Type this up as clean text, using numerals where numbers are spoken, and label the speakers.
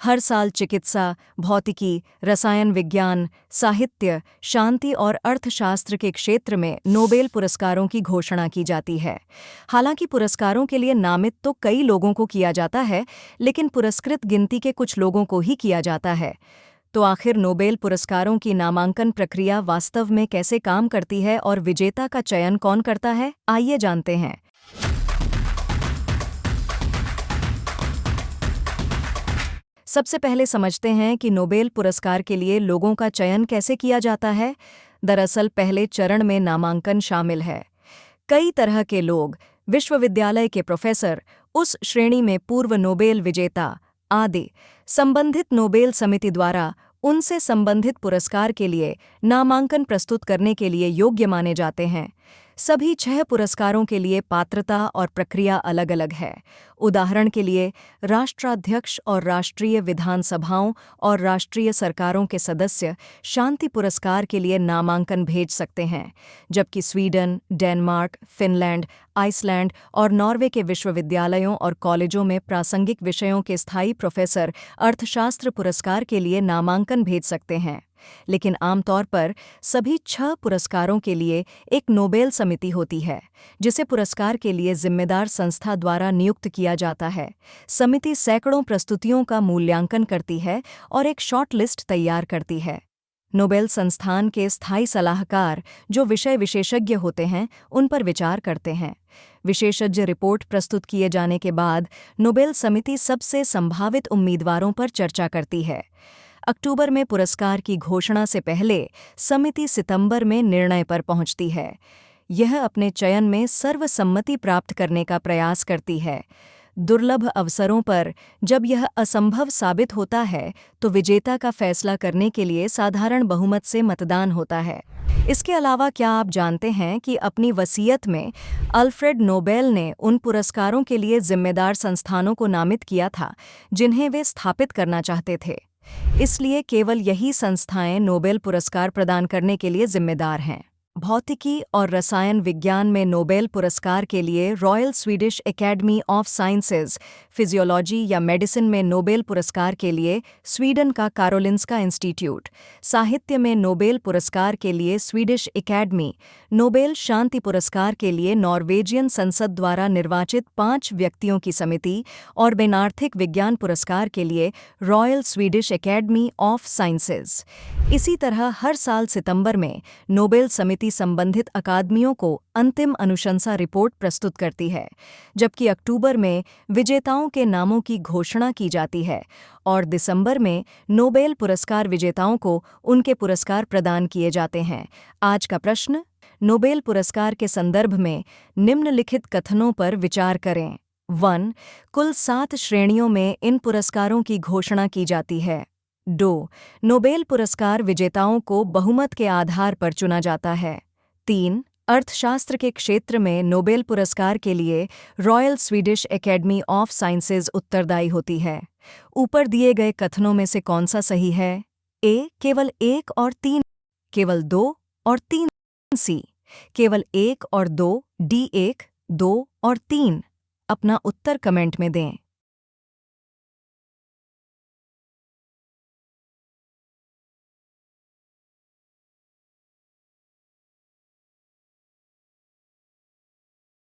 Speaker 1: हर साल चिकित्सा, भौतिकी, रसायन विज्ञान, साहित्य, शांति और अर्थशास्त्र के क्षेत्र में नोबेल पुरस्कारों की घोषणा की जाती है। हालांकि पुरस्कारों के लिए नामित तो कई लोगों को किया जाता है, लेकिन पुरस्कृत गिनती के कुछ लोगों को ही किया जाता है। तो आखिर नोबेल पुरस्कारों की नामांकन प्रक्रिया वास्तव में कैसे काम करती है और विजेता का चयन कौन करता है, आइए जानते हैं। सबसे पहले समझते हैं कि नोबेल पुरस्कार के लिए लोगों का चयन कैसे किया जाता है। दरअसल पहले चरण में नामांकन शामिल है। कई तरह के लोग, विश्वविद्यालय के प्रोफेसर, उस श्रेणी में पूर्व नोबेल विजेता आदि, संबंधित नोबेल समिति द्वारा उनसे संबंधित पुरस्कार के लिए नामांकन प्रस्तुत करने के लिए योग्य माने जाते हैं। सभी 6 पुरस्कारों के लिए पात्रता और प्रक्रिया अलग-अलग है। उदाहरण के लिए, राष्ट्राध्यक्ष और राष्ट्रीय विधानसभाओं और राष्ट्रीय सरकारों के सदस्य शांति पुरस्कार के लिए नामांकन भेज सकते हैं, जबकि स्वीडन, डेनमार्क, फिनलैंड, आइसलैंड और नॉर्वे के विश्वविद्यालयों और कॉलेजों में प्रासंगिक विषयों के स्थायी प्रोफेसर अर्थशास्त्र पुरस्कार के लिए नामांकन भेज सकते हैं। लेकिन आमतौर पर सभी 6 पुरस्कारों के लिए एक नोबेल समिति होती है, जिसे पुरस्कार के लिए जिम्मेदार संस्था द्वारा नियुक्त किया जाता है। समिति सैकड़ों प्रस्तुतियों का मूल्यांकन करती है और एक शॉर्ट लिस्ट तैयार करती है। नोबेल संस्थान के स्थायी सलाहकार, जो विषय विशेषज्ञ होते हैं, उन पर विचार करते हैं। विशेषज्ञ रिपोर्ट प्रस्तुत किए जाने के बाद नोबेल समिति सबसे संभावित उम्मीदवारों पर चर्चा करती है। अक्टूबर में पुरस्कार की घोषणा से पहले समिति सितंबर में निर्णय पर पहुंचती है। यह अपने चयन में सर्वसम्मति प्राप्त करने का प्रयास करती है। दुर्लभ अवसरों पर जब यह असंभव साबित होता है, तो विजेता का फैसला करने के लिए साधारण बहुमत से मतदान होता है। इसके अलावा क्या आप जानते हैं कि अपनी वसीयत में अल्फ्रेड नोबेल ने उन पुरस्कारों के लिए जिम्मेदार संस्थानों को नामित किया था, जिन्हें वे स्थापित करना चाहते थे। इसलिए केवल यही संस्थाएं नोबेल पुरस्कार प्रदान करने के लिए जिम्मेदार हैं। भौतिकी और रसायन विज्ञान में नोबेल पुरस्कार के लिए royal Swedish academy of sciences, physiology या मेडिसिन में नोबेल पुरस्कार के लिए स्वीडन का कारोलिंस्का इंस्टीट्यूट, साहित्य में नोबेल पुरस्कार के लिए स्वीडिश एकेडमी, नोबेल शांति पुरस्कार के लिए नॉर्वेजियन संसद द्वारा निर्वाचित 5 व्यक्तियों की समिति और बिनार्थिक विज्ञान पुरस्कार के लिए royal Swedish academy of sciences. इसी तरह हर साल सितंबर में नोबेल समिति संबंधित अकादमियों को अंतिम अनुशंसा रिपोर्ट प्रस्तुत करती है, जबकि अक्टूबर में विजेताओं के नामों की घोषणा की जाती है और दिसंबर में नोबेल पुरस्कार विजेताओं को उनके पुरस्कार प्रदान किए जाते हैं। आज का प्रश्न: नोबेल पुरस्कार के संदर्भ में निम्नलिखित कथनों पर विचार करें। 1. कुल 7 श्रेणियों में इन पुरस्कारों की घोषणा की जाती है। 2. नोबेल पुरस्कार विजेताओं को बहुमत के आधार पर चुना जाता है। 3. अर्थशास्त्र के क्षेत्र में नोबेल पुरस्कार के लिए royal Swedish academy of sciences उत्तरदायी होती है। ऊपर दिए गए कथनों में से कौन सा सही है? ए. केवल 1 और 3, केवल 2 और 3, सी. केवल 1 और 2, डी. 1, 2 और 3। अपना उत्तर कमेंट में दें।